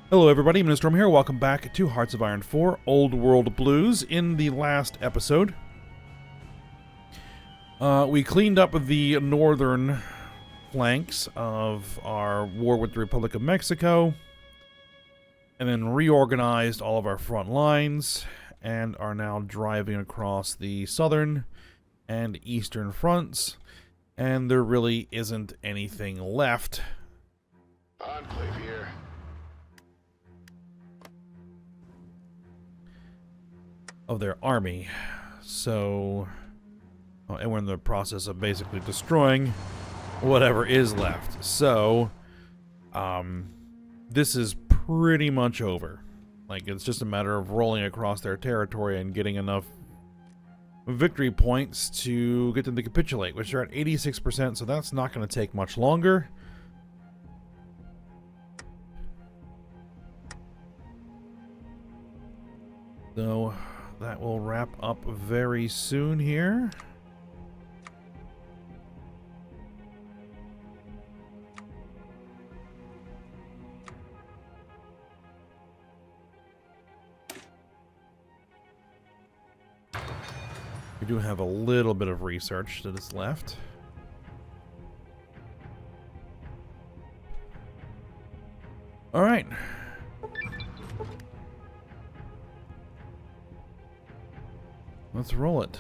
Hello everybody, Ministorm here. Welcome back to Hearts of Iron 4 Old World Blues. In the last episode, we cleaned up the northern flanks of our war with the Republic of Mexico, and then reorganized all of our front lines, and are now driving across the southern and eastern fronts, and there really isn't anything left. Enclave here. Of their army. So, and we're in the process of basically destroying whatever is left. So, this is pretty much over. Like, it's just a matter of rolling across their territory and getting enough victory points to get them to capitulate, which are at 86%, so that's not going to take much longer. So that will wrap up very soon here. We do have a little bit of research that is left. All right. Let's roll it.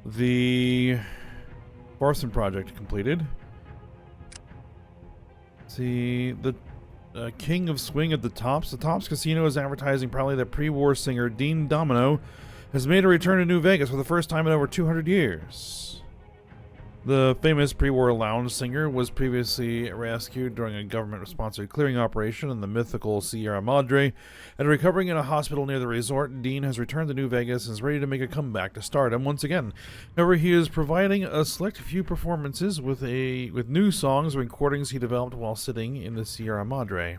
The Barson project completed. See, the King of Swing at the Tops. The Tops Casino is advertising proudly that pre-war singer Dean Domino has made a return to New Vegas for the first time in over 200 years. The famous pre-war lounge singer was previously rescued during a government-sponsored clearing operation in the mythical Sierra Madre, and recovering in a hospital near the resort. Dean has returned to New Vegas and is ready to make a comeback to stardom once again. However, he is providing a select few performances with new songs and recordings he developed while sitting in the Sierra Madre.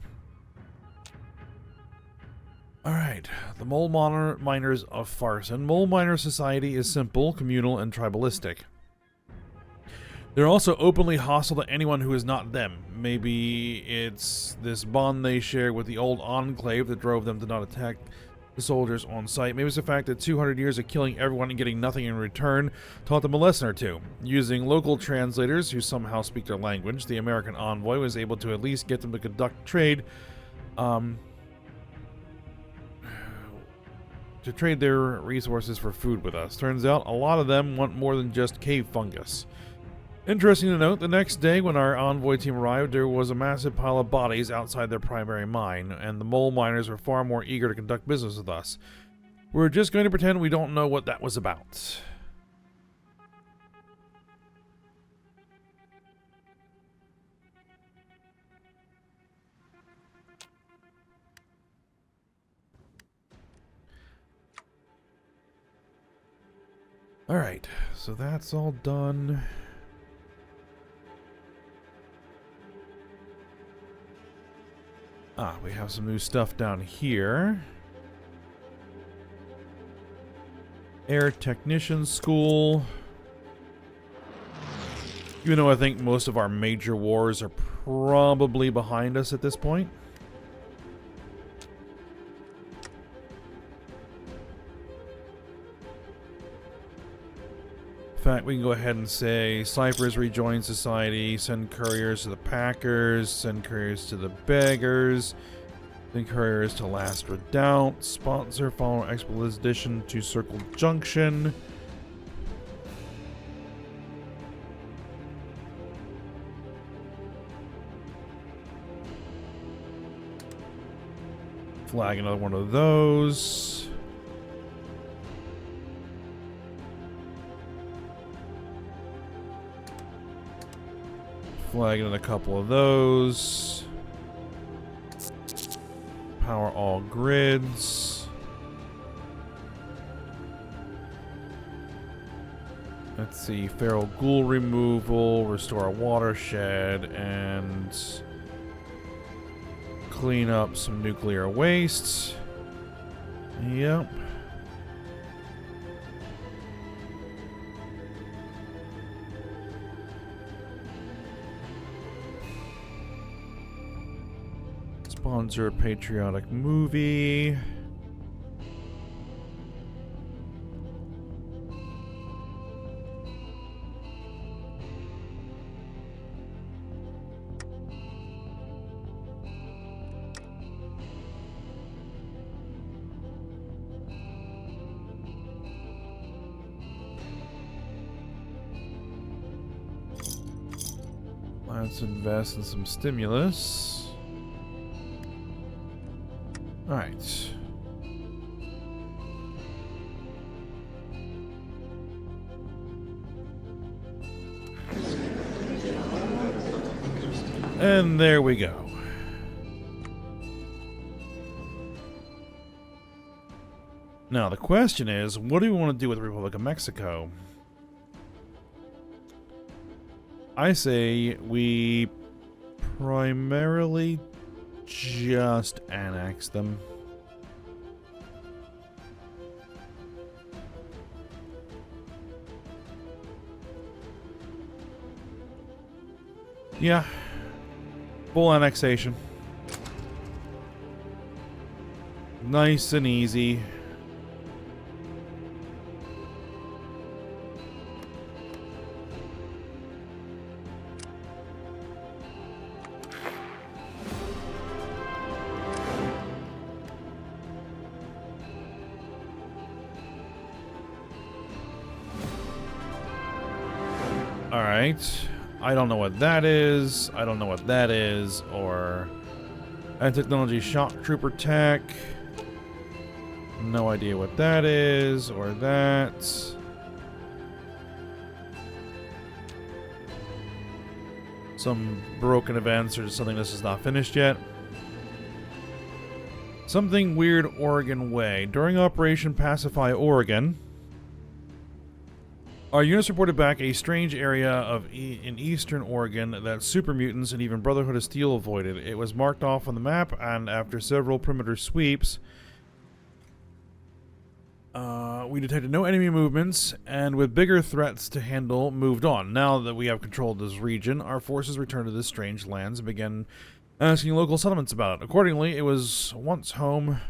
Alright, the Mole Miners of Farson. Mole Miner society is simple, communal, and tribalistic. They're also openly hostile to anyone who is not them. Maybe it's this bond they share with the old Enclave that drove them to not attack the soldiers on site. Maybe it's the fact that 200 years of killing everyone and getting nothing in return taught them a lesson or two. Using local translators who somehow speak their language, the American envoy was able to at least get them to conduct trade, to trade their resources for food with us. Turns out a lot of them want more than just cave fungus. Interesting to note, the next day when our envoy team arrived, there was a massive pile of bodies outside their primary mine, and the mole miners were far more eager to conduct business with us. We're just going to pretend we don't know what that was about. Alright, so that's all done. We have some new stuff down here. Air Technician School. Even though I think most of our major wars are probably behind us at this point. In fact, we can go ahead and say Cyphers rejoin society, send couriers to the Packers, send couriers to the Beggars, send couriers to Last Redoubt, sponsor follow expedition to Circle Junction. Flag another one of those. Flagging in a couple of those. Power all grids. Let's see. Feral ghoul removal, restore a watershed, and clean up some nuclear wastes. Yep. Sponsor a patriotic movie. Let's invest in some stimulus. Alright. And there we go. Now the question is, what do we want to do with the Republic of Mexico? I say we primarily just annex them. Yeah. Full annexation. Nice and easy. Alright. I don't know what that is. I don't know what that is. Or... technology shock trooper tech. No idea what that is. Or that. Some broken events or something this is not finished yet. Something weird Oregon way. During Operation Pacify Oregon, our units reported back a strange area in eastern Oregon that super mutants and even Brotherhood of Steel avoided. It was marked off on the map, and after several perimeter sweeps, we detected no enemy movements, and with bigger threats to handle, moved on. Now that we have control of this region, our forces returned to this strange lands and began asking local settlements about it. Accordingly, it was once home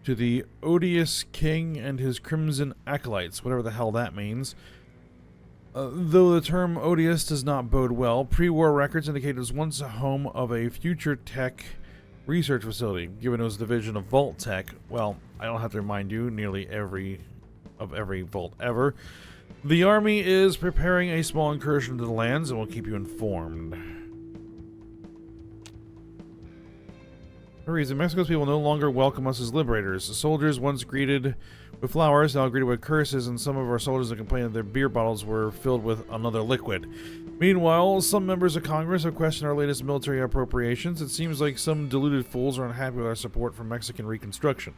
to the odious king and his crimson acolytes, whatever the hell that means. Though the term odious does not bode well, pre-war records indicate it was once a home of a future tech research facility. Given it was a division of Vault Tech, well, I don't have to remind you, nearly every vault ever. The army is preparing a small incursion into the lands and will keep you informed. For a reason, Mexico's people no longer welcome us as liberators. The soldiers once greeted with flowers, now greeted with curses, and some of our soldiers have complained that their beer bottles were filled with another liquid. Meanwhile, some members of Congress have questioned our latest military appropriations. It seems like some deluded fools are unhappy with our support for Mexican Reconstruction.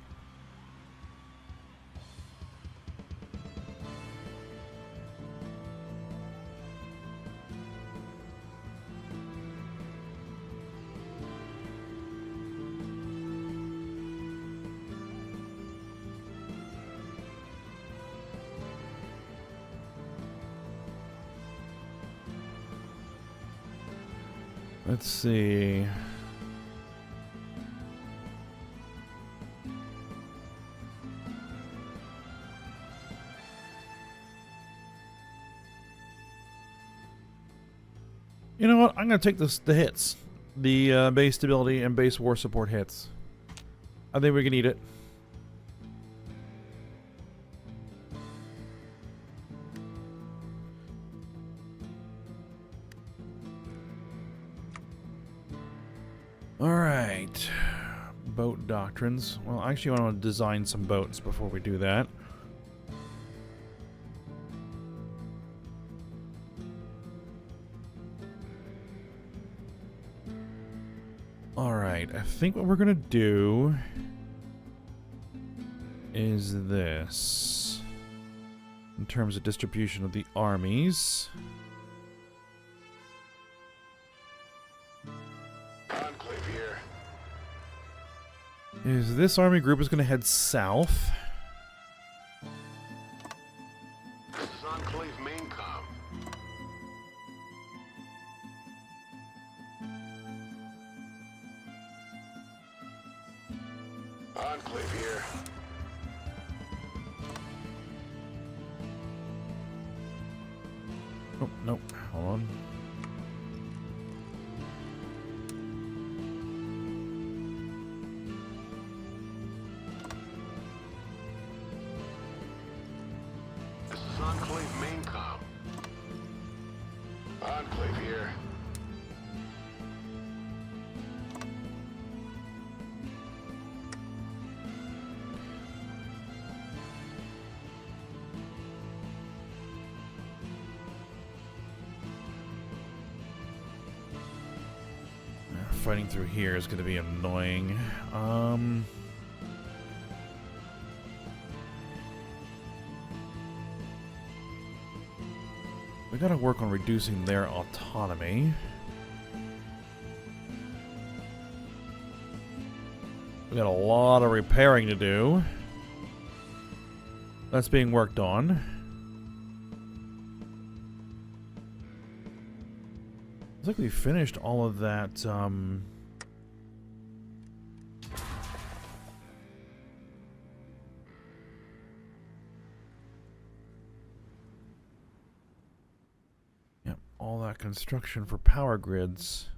Let's see. You know what? I'm going to take the hits. The base stability and base war support hits. I think we can eat it. Alright. Boat doctrines. Well, actually, I want to design some boats before we do that. Alright, I think what we're going to do is this. In terms of distribution of the armies. Enclave here. Is this army group is going to head south. This is Enclave main com. Enclave here. Oh, nope. Hold on. This is Enclave main comm. Enclave here. Fighting through here is going to be annoying. We got to work on reducing their autonomy. We got a lot of repairing to do. That's being worked on. Looks like we finished all of that, yep, all that construction for power grids.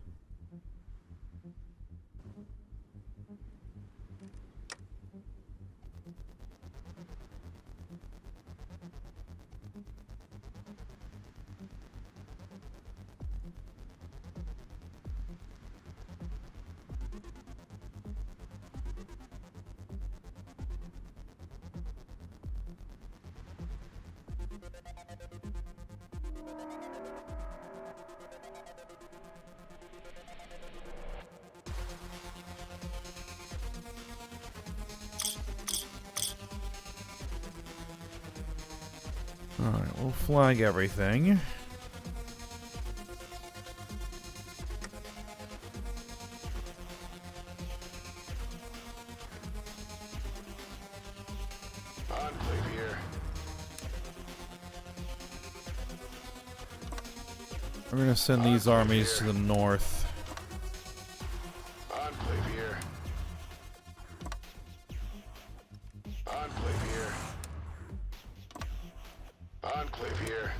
Alright, we'll flag everything. Enclave here. We're gonna send these armies to the north. Enclave here. Enclave here. Enclave here.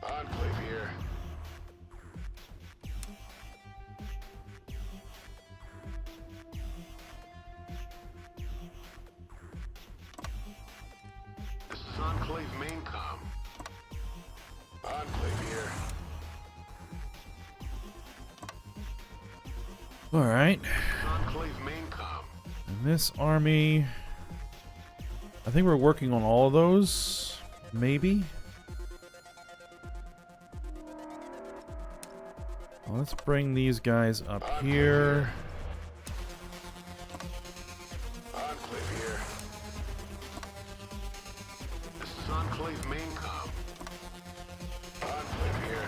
Enclave here. This is Enclave main comm. Enclave here. Alright. Enclave main comm. And this army... I think we're working on all of those. Maybe? Well, let's bring these guys up here. Enclave here. This is Enclave main comm. Enclave here.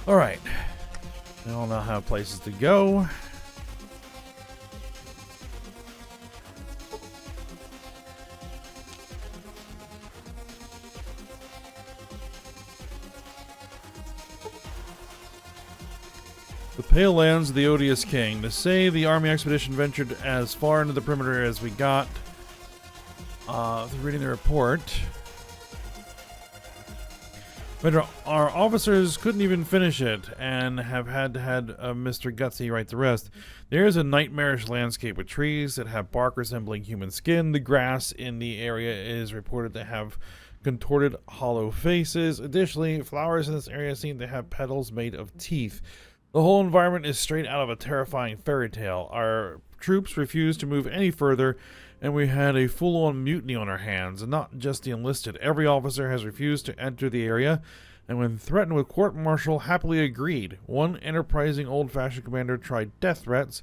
Alright. They all now have places to go. The Pale Lands of the Odious King. To say the army expedition ventured as far into the perimeter as we got through reading the report. But our officers couldn't even finish it and have had Mr. Gutsy write the rest. There is a nightmarish landscape with trees that have bark resembling human skin. The grass in the area is reported to have contorted hollow faces. Additionally, flowers in this area seem to have petals made of teeth. The whole environment is straight out of a terrifying fairy tale. Our troops refused to move any further, and we had a full-on mutiny on our hands, and not just the enlisted. Every officer has refused to enter the area, and when threatened with court-martial, happily agreed. One enterprising old-fashioned commander tried death threats,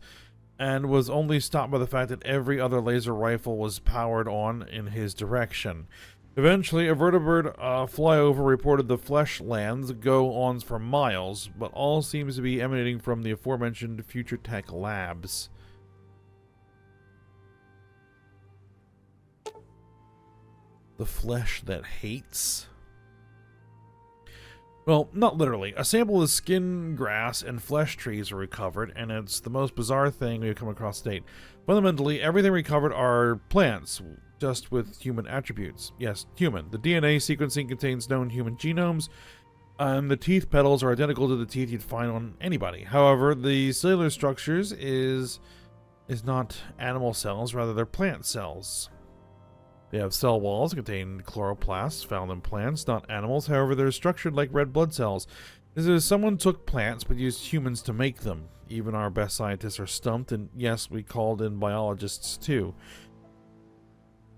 and was only stopped by the fact that every other laser rifle was powered on in his direction. Eventually, a vertebrate flyover reported the flesh lands go on for miles, but all seems to be emanating from the aforementioned Future Tech labs. The flesh that hates? Well, not literally. A sample of skin, grass, and flesh trees are recovered, and it's the most bizarre thing we've come across to date. Fundamentally, everything recovered are plants, just with human attributes. Yes, human. The DNA sequencing contains known human genomes, and the teeth petals are identical to the teeth you'd find on anybody. However, the cellular structures is not animal cells, rather they're plant cells. They have cell walls that contain chloroplasts found in plants, not animals. However, they're structured like red blood cells. This is someone took plants but used humans to make them. Even our best scientists are stumped, and yes, we called in biologists too.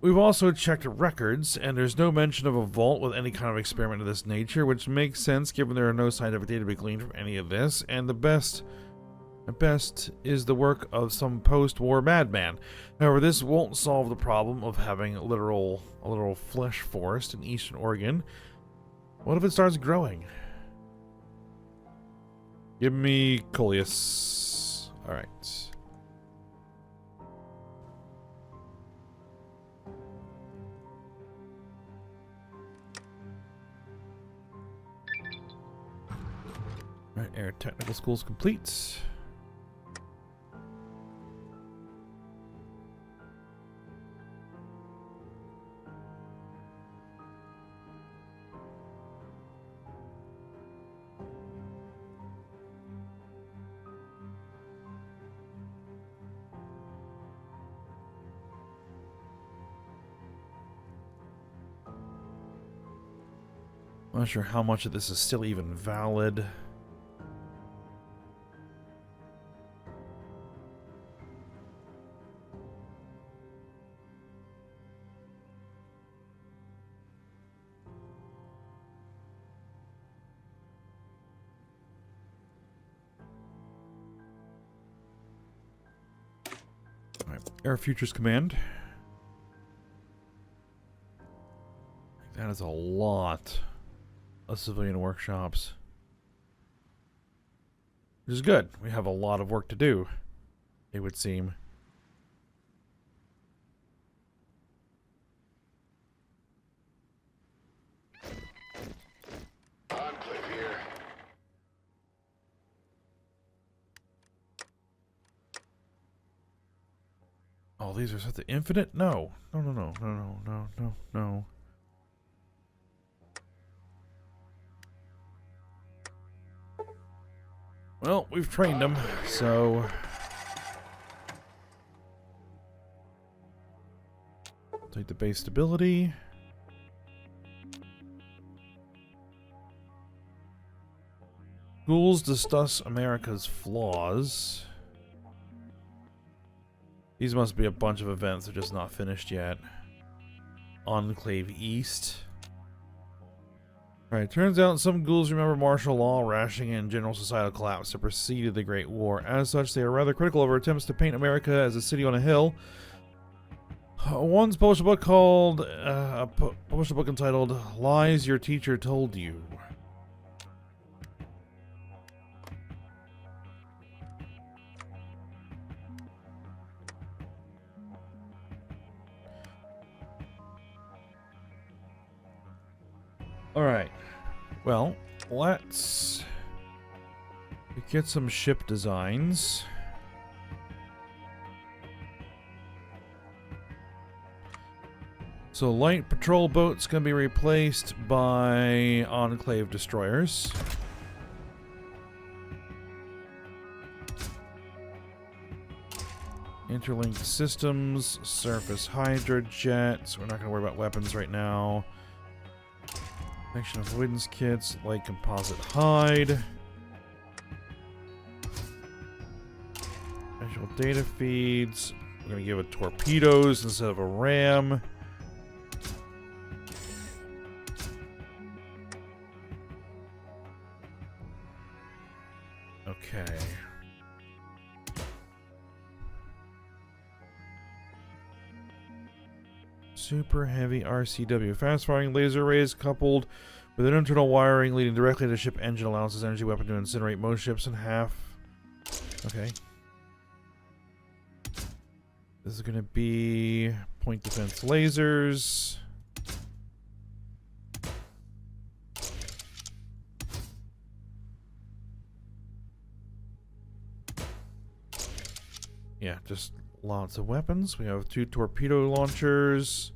We've also checked records, and there's no mention of a vault with any kind of experiment of this nature, which makes sense given there are no scientific data to be gleaned from any of this, and the best is the work of some post-war madman. However, this won't solve the problem of having a literal flesh forest in Eastern Oregon. What if it starts growing? Give me Coleus. Alright. Alright, Air Technical School's complete. I'm not sure how much of this is still even valid. All right, Air Futures Command. That is a lot of civilian workshops. Which is good. We have a lot of work to do, it would seem. Enclave here. Oh, these are set to infinite? No. No. Well, we've trained them, so... take the base stability. Ghouls discuss America's flaws. These must be a bunch of events that are just not finished yet. Enclave East. Alright, turns out some ghouls remember martial law, rationing, and general societal collapse that preceded the Great War. As such, they are rather critical of our attempts to paint America as a city on a hill. One's published a book entitled Lies Your Teacher Told You. Alright. Well, let's get some ship designs. So light patrol boats can be replaced by Enclave destroyers. Interlinked systems, surface hydra jets. We're not going to worry about weapons right now. Protection avoidance kits, light composite hide. Visual data feeds. We're going to give it torpedoes instead of a ram. Okay. Super heavy RCW. Fast-firing laser rays coupled with an internal wiring leading directly to the ship engine allows this energy weapon to incinerate most ships in half. Okay. This is going to be point defense lasers. Yeah, just lots of weapons. We have 2 torpedo launchers.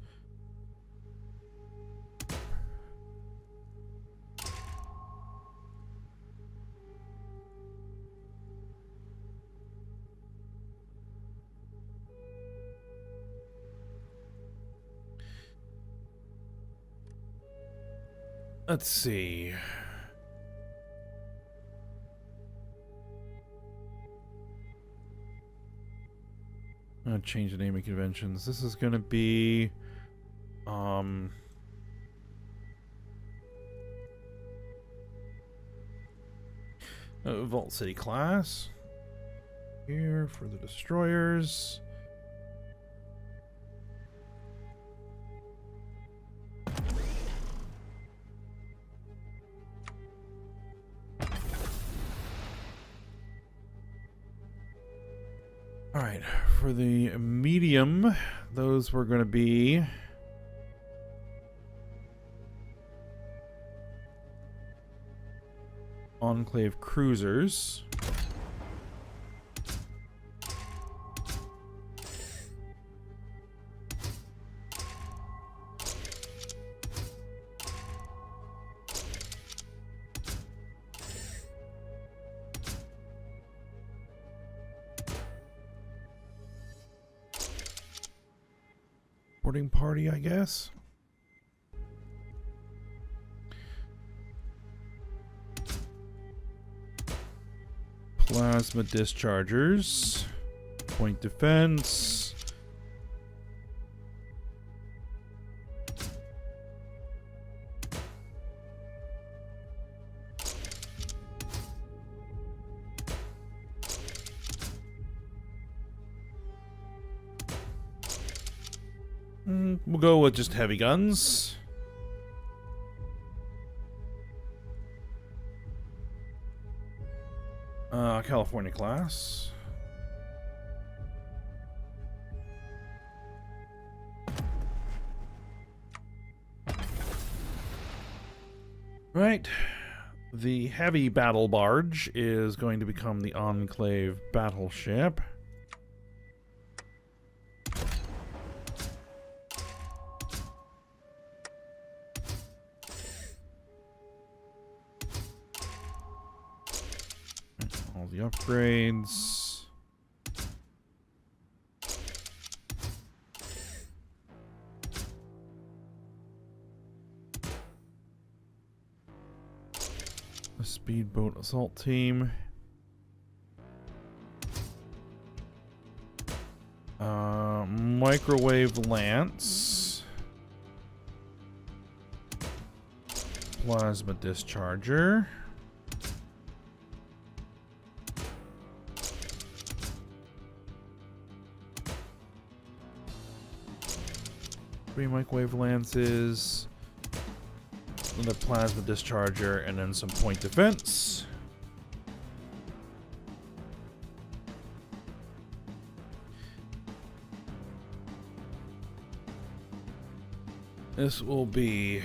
Let's see. I'm gonna change the naming conventions. This is gonna be Vault City class. Here for the destroyers. All right, for the medium, those were going to be Enclave cruisers. Boarding party, I guess. Plasma dischargers. Point defense. We'll go with just heavy guns. California class. Right. The heavy battle barge is going to become the Enclave battleship. All the upgrades. A speedboat assault team. Microwave lance. Plasma discharger. Three microwave lances, the plasma discharger, and then some point defense. This will be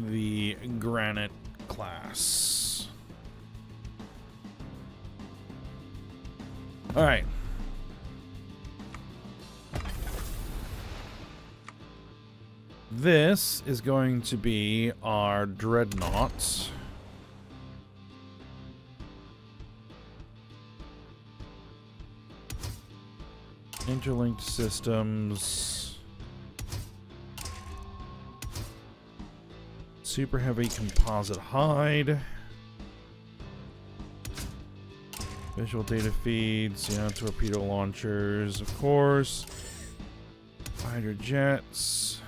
the Granite class. All right. This is going to be our dreadnought. Interlinked systems. Super heavy composite hide. Visual data feeds, yeah, torpedo launchers, of course. Fighter jets.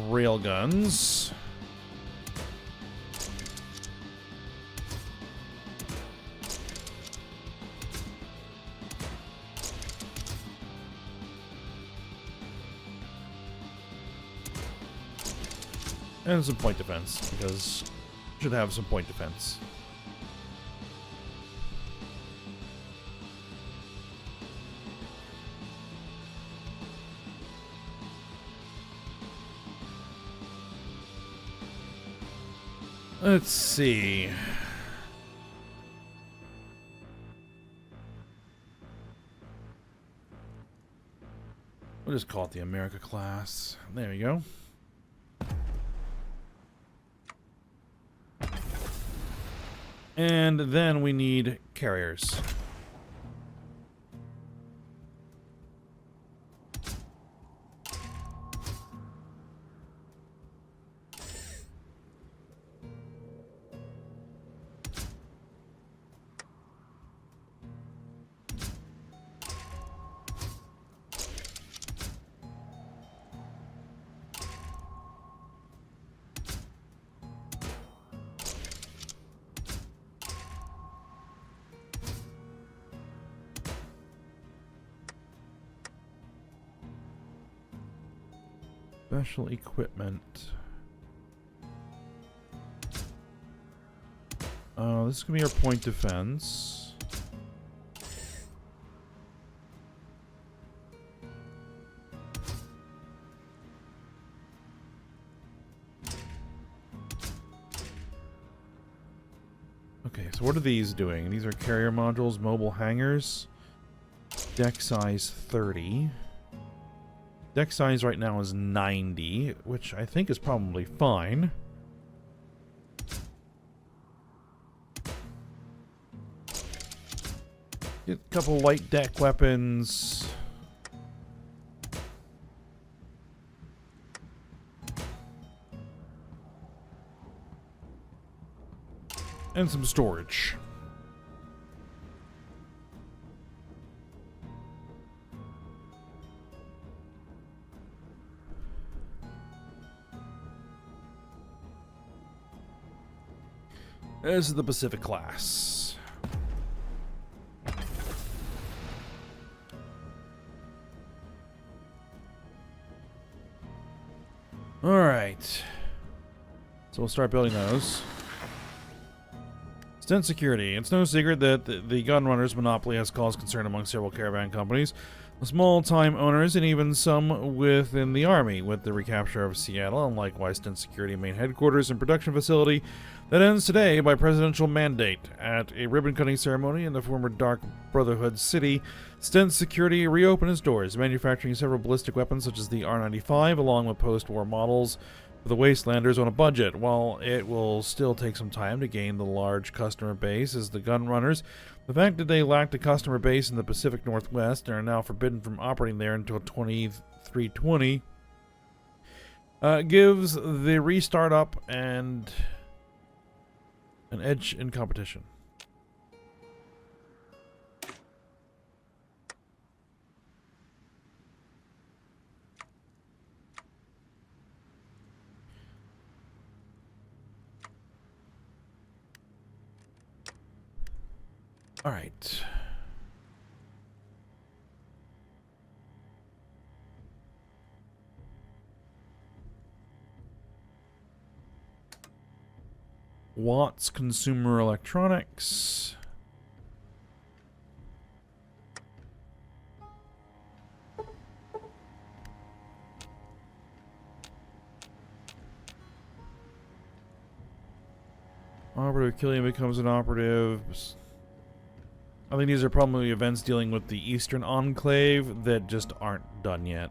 Railguns. And some point defense, because should have some point defense. Let's see. We'll just call it the America class. There we go. And then we need carriers. Special equipment. This is gonna be our point defense. Okay, so what are these doing? These are carrier modules, mobile hangars. Deck size 30. Deck size right now is 90, which I think is probably fine. Get a couple light deck weapons. And some storage. This is the Pacific class. Alright. So we'll start building those. Stint security. It's no secret that the gun runner's monopoly has caused concern among several caravan companies, small-time owners, and even some within the army, with the recapture of Seattle and likewise Stint security main headquarters and production facility that ends today by presidential mandate. At a ribbon-cutting ceremony in the former Dark Brotherhood city, Stint security reopened its doors, manufacturing several ballistic weapons such as the R-95, along with post-war models for the Wastelanders on a budget. While it will still take some time to gain the large customer base as the gun runners, the fact that they lacked a customer base in the Pacific Northwest and are now forbidden from operating there until 2320 gives the restart up and an edge in competition. All right. Watts Consumer Electronics. Operative Killian becomes an operative. I think these are probably events dealing with the Eastern Enclave that just aren't done yet.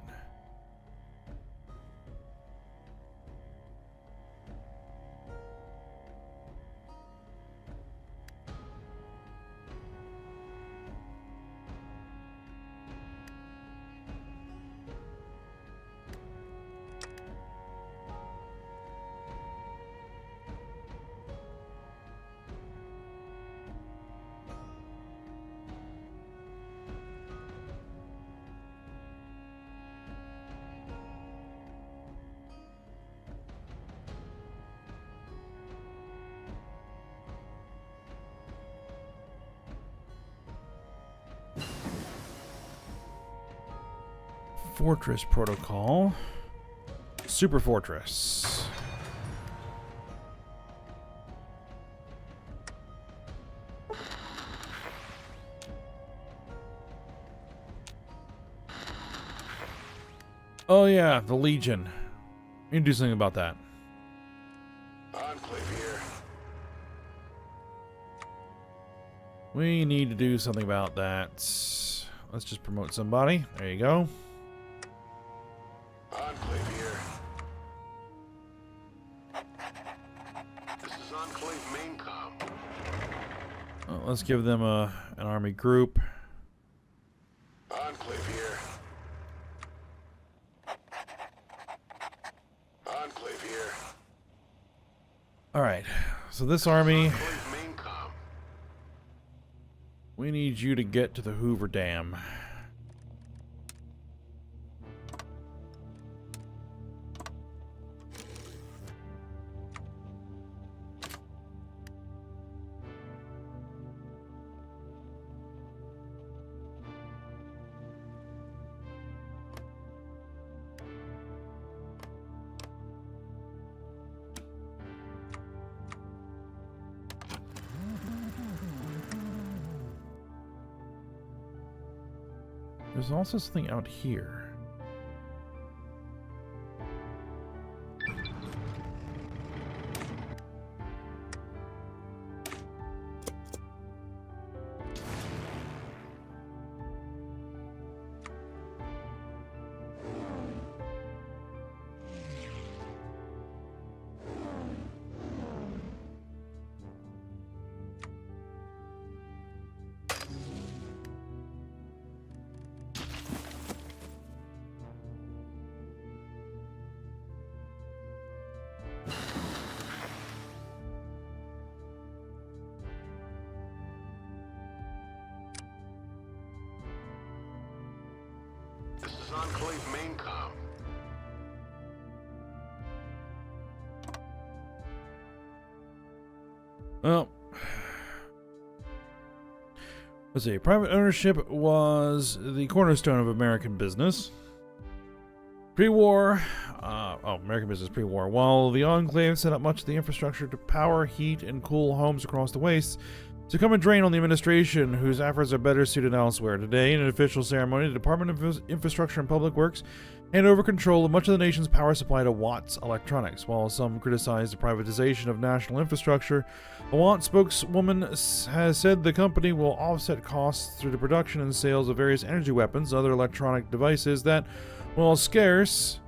Fortress Protocol. Super Fortress. Oh yeah, the Legion. We need to do something about that. Enclave here. We need to do something about that. Let's just promote somebody. There you go. Enclave here. This is Enclave maincom. Let's give them an army group. Enclave here. Enclave here. Alright, so this army, Enclave maincom. we need you to get to the Hoover Dam. There's also something out here. This is Enclave maincom. Well, let's see. Private ownership was the cornerstone of American business. Pre-war, American business pre-war. While the Enclave set up much of the infrastructure to power, heat, and cool homes across the wastes, to come and drain on the administration, whose efforts are better suited elsewhere. Today, in an official ceremony, the Department of Infrastructure and Public Works handed over control of much of the nation's power supply to Watts Electronics. While some criticize the privatization of national infrastructure, a Watts spokeswoman has said the company will offset costs through the production and sales of various energy weapons and other electronic devices that, while scarce,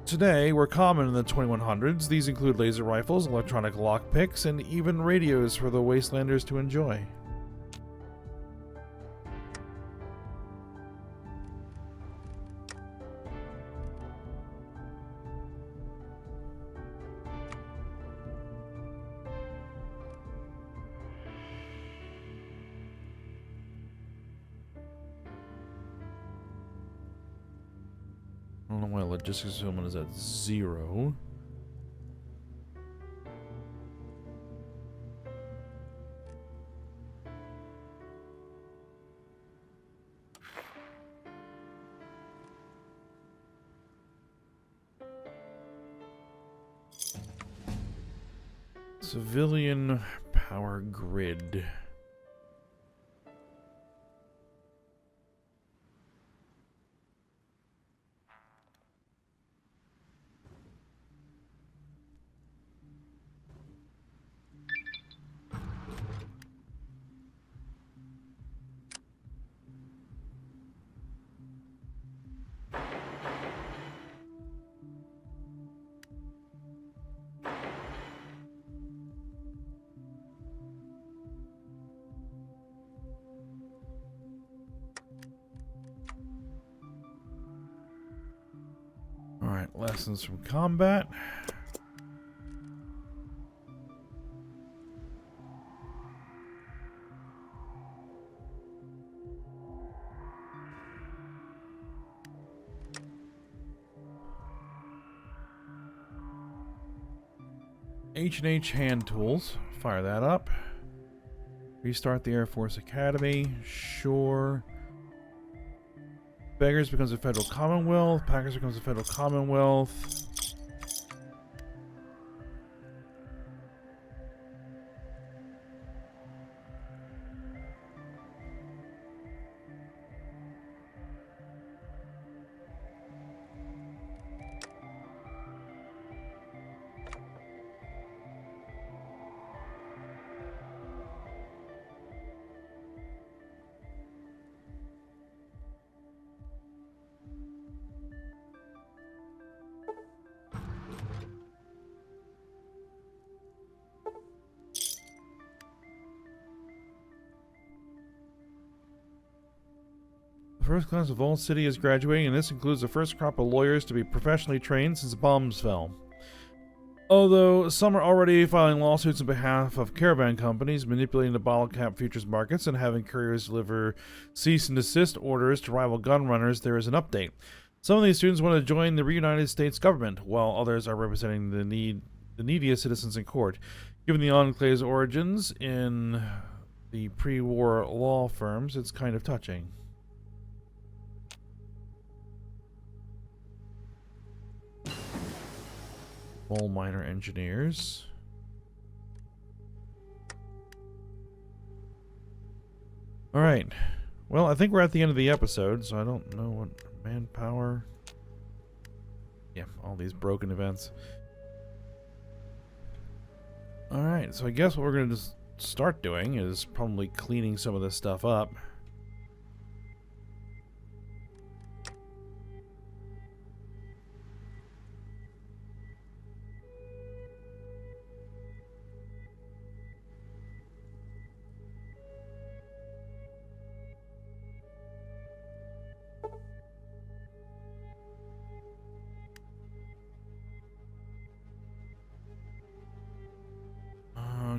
today were common in the 2100s. These include laser rifles, electronic lockpicks, and even radios for the wastelanders to enjoy. I don't know why logistics fulfillment is at 0. Civilian power grid. Alright, lessons from combat. H&H hand tools. Fire that up. Restart the Air Force Academy. Sure. Beggars becomes a federal commonwealth. Packers becomes a federal commonwealth. The first class of Old City is graduating, and this includes the first crop of lawyers to be professionally trained since bombs fell. Although some are already filing lawsuits on behalf of caravan companies, manipulating the bottle cap futures markets, and having couriers deliver cease and desist orders to rival gun runners, there is an update. Some of these students want to join the reunited States government, while others are representing the neediest citizens in court. Given the Enclave's origins in the pre-war law firms, it's kind of touching. Coal miner engineers. Alright. Well, I think we're at the end of the episode, so I don't know what manpower. Yeah, all these broken events. Alright, so I guess what we're going to just start doing is probably cleaning some of this stuff up.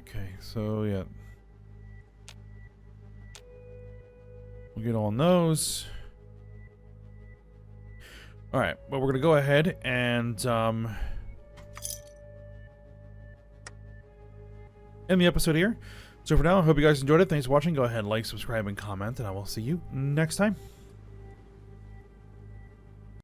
Okay, so yeah. We'll get on those. Alright, but we're going to go ahead and end the episode here. So for now, I hope you guys enjoyed it. Thanks for watching. Go ahead, like, subscribe, and comment, and I will see you next time.